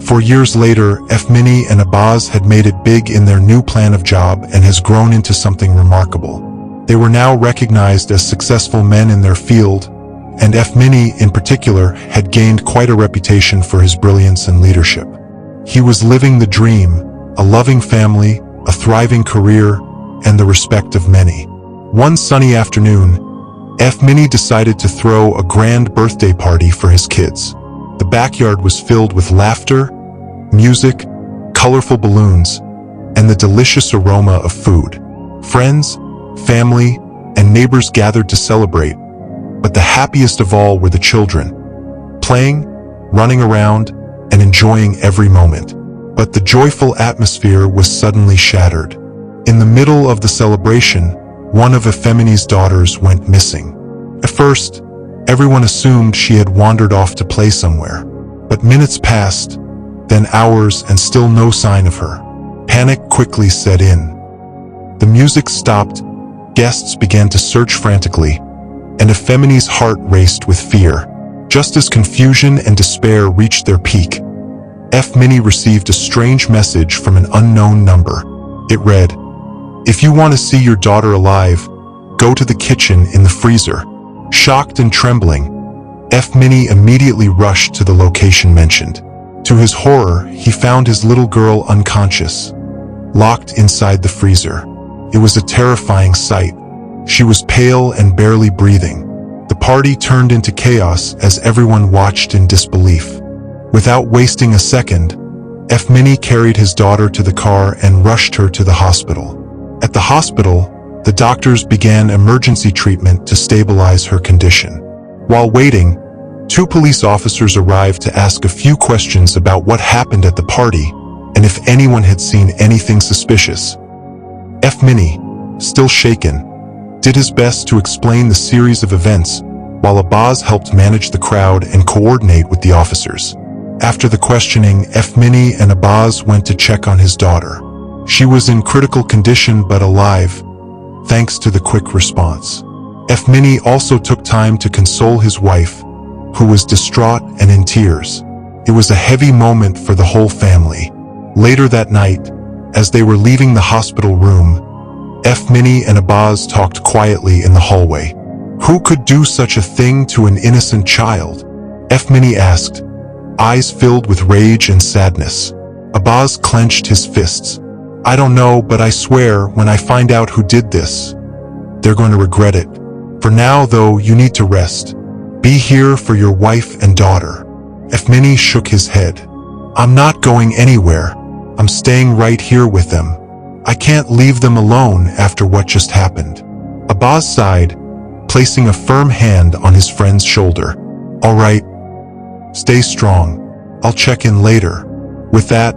For years later, Efemini and Obozz had made it big in their new plan of job and has grown into something remarkable. They were now recognized as successful men in their field, and Efemini in particular had gained quite a reputation for his brilliance and leadership. He was living the dream, a loving family, a thriving career, and the respect of many. One sunny afternoon, Efemini decided to throw a grand birthday party for his kids. The backyard was filled with laughter, music, colorful balloons, and the delicious aroma of food. Friends, family, and neighbors gathered to celebrate, but the happiest of all were the children, playing, running around, and enjoying every moment. But the joyful atmosphere was suddenly shattered. In the middle of the celebration, one of Efemini's daughters went missing. At first, everyone assumed she had wandered off to play somewhere. But minutes passed, then hours, and still no sign of her. Panic quickly set in. The music stopped, guests began to search frantically, and Efemini's heart raced with fear. Just as confusion and despair reached their peak, Efemini received a strange message from an unknown number. It read, "If you want to see your daughter alive, go to the kitchen in the freezer." Shocked and trembling, Efemini immediately rushed to the location mentioned. To his horror, he found his little girl unconscious, locked inside the freezer. It was a terrifying sight. She was pale and barely breathing. The party turned into chaos as everyone watched in disbelief. Without wasting a second, Efemini carried his daughter to the car and rushed her to the hospital. At the hospital, the doctors began emergency treatment to stabilize her condition. While waiting, 2 police officers arrived to ask a few questions about what happened at the party and if anyone had seen anything suspicious. Efemini, still shaken, did his best to explain the series of events, while Obozz helped manage the crowd and coordinate with the officers. After the questioning, Efemini and Obozz went to check on his daughter. She was in critical condition but alive, thanks to the quick response. Efemini also took time to console his wife, who was distraught and in tears. It was a heavy moment for the whole family. Later that night, as they were leaving the hospital room, Efemini and Obozz talked quietly in the hallway. Who could do such a thing to an innocent child? Efemini asked, eyes filled with rage and sadness. Obozz clenched his fists. I don't know, but I swear when I find out who did this, they're going to regret it. For now, though, you need to rest. Be here for your wife and daughter. Efemini shook his head. I'm not going anywhere. I'm staying right here with them. I can't leave them alone after what just happened. Obozz sighed, placing a firm hand on his friend's shoulder. All right. Stay strong. I'll check in later. With that,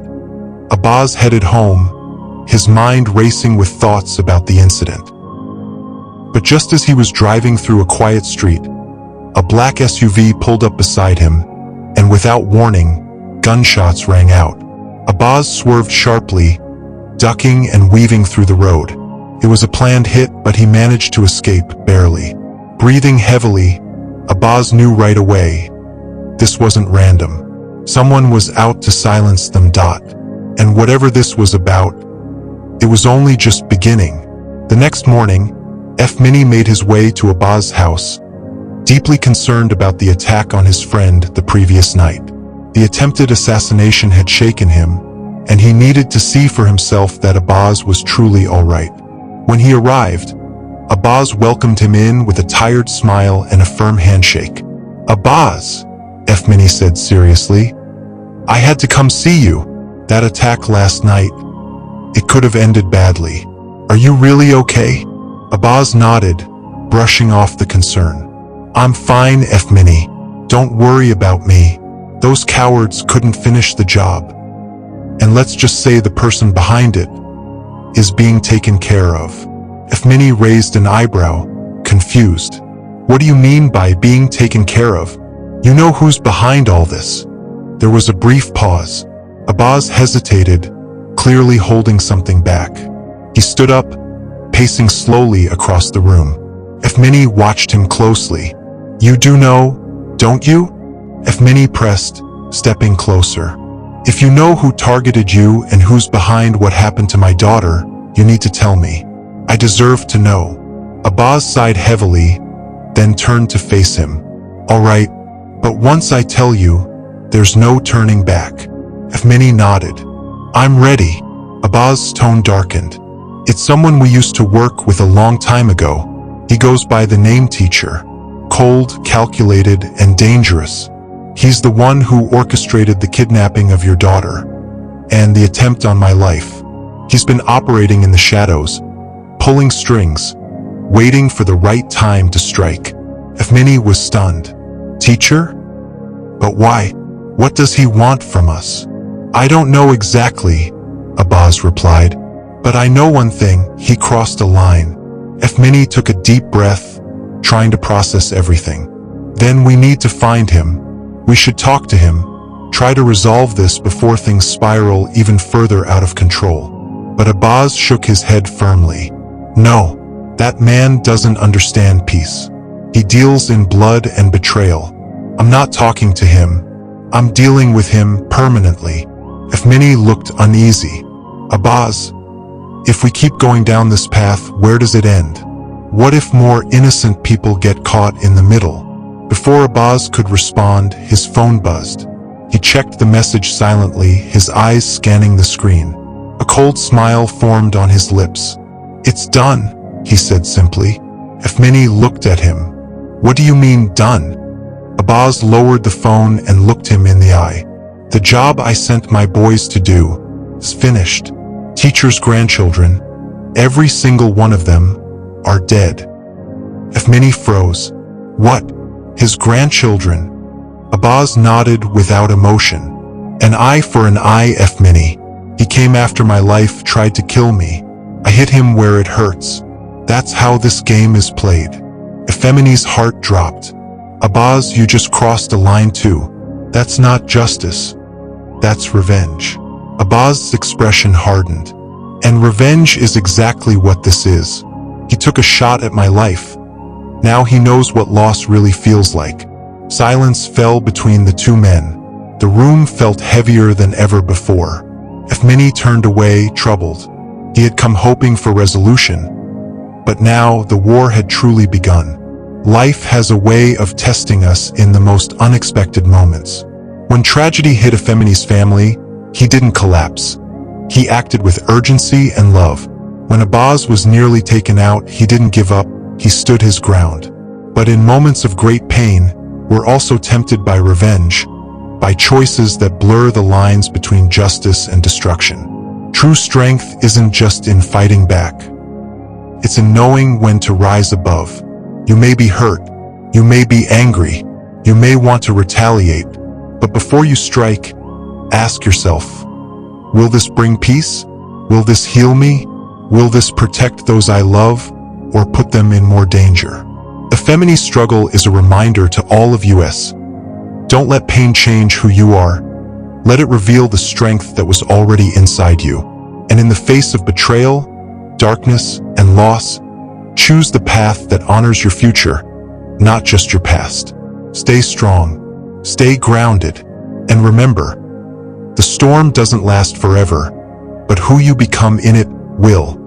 Obozz headed home, his mind racing with thoughts about the incident. But just as he was driving through a quiet street, a black SUV pulled up beside him, and without warning, gunshots rang out. Obozz swerved sharply, ducking and weaving through the road. It was a planned hit, but he managed to escape barely. Breathing heavily, Obozz knew right away. This wasn't random. Someone was out to silence them. And whatever this was about, it was only just beginning. The next morning, Efemini made his way to Obozz's house, deeply concerned about the attack on his friend the previous night. The attempted assassination had shaken him, and he needed to see for himself that Obozz was truly all right. When he arrived, Obozz welcomed him in with a tired smile and a firm handshake. Obozz, Efemini said seriously, I had to come see you. That attack last night, it could have ended badly. Are you really okay? Obozz nodded, brushing off the concern. I'm fine, Efemini. Don't worry about me. Those cowards couldn't finish the job. And let's just say the person behind it is being taken care of. Efemini raised an eyebrow, confused. What do you mean by being taken care of? You know who's behind all this. There was a brief pause. Obozz hesitated, clearly holding something back. He stood up, pacing slowly across the room. Efemini watched him closely. You do know, don't you? Efemini pressed, stepping closer. If you know who targeted you and who's behind what happened to my daughter, you need to tell me. I deserve to know." Obozz sighed heavily, then turned to face him. "All right, but once I tell you, there's no turning back." Efemini nodded. "I'm ready." Obozz's tone darkened. "It's someone we used to work with a long time ago. He goes by the name Teacher. Cold, calculated, and dangerous. He's the one who orchestrated the kidnapping of your daughter and the attempt on my life. He's been operating in the shadows, pulling strings, waiting for the right time to strike." Efemini was stunned. "Teacher? But why? What does he want from us?" "I don't know exactly," Obozz replied. "But I know one thing, he crossed a line." Efemini took a deep breath, trying to process everything. "Then we need to find him. We should talk to him, try to resolve this before things spiral even further out of control." But Obozz shook his head firmly. "No, that man doesn't understand peace. He deals in blood and betrayal. I'm not talking to him. I'm dealing with him permanently." Efemini looked uneasy. "Obozz, if we keep going down this path, where does it end? What if more innocent people get caught in the middle?" Before Obozz could respond, his phone buzzed. He checked the message silently, his eyes scanning the screen. A cold smile formed on his lips. "It's done," he said simply. Efemini looked at him. "What do you mean, done?" Obozz lowered the phone and looked him in the eye. "The job I sent my boys to do is finished. Teacher's grandchildren, every single one of them, are dead." Efemini froze. "What? His grandchildren?" Obozz nodded without emotion. "An eye for an eye, Efemini. He came after my life, tried to kill me. I hit him where it hurts. That's how this game is played." Efemini's heart dropped. "Obozz, you just crossed a line too. That's not justice. That's revenge." Obozz's expression hardened. "And revenge is exactly what this is. He took a shot at my life. Now he knows what loss really feels like." Silence fell between the two men. The room felt heavier than ever before. Efemini turned away, troubled. He had come hoping for resolution, but now the war had truly begun. Life has a way of testing us in the most unexpected moments. When tragedy hit Efemini's family, he didn't collapse. He acted with urgency and love. When Obozz was nearly taken out, he didn't give up, he stood his ground. But in moments of great pain, we're also tempted by revenge, by choices that blur the lines between justice and destruction. True strength isn't just in fighting back. It's in knowing when to rise above. You may be hurt, you may be angry, you may want to retaliate, but before you strike, ask yourself, will this bring peace? Will this heal me? Will this protect those I love, or put them in more danger? The Efemini's struggle is a reminder to all of us. Don't let pain change who you are. Let it reveal the strength that was already inside you. And in the face of betrayal, darkness, and loss, choose the path that honors your future, not just your past. Stay strong, stay grounded, and remember, the storm doesn't last forever, but who you become in it will.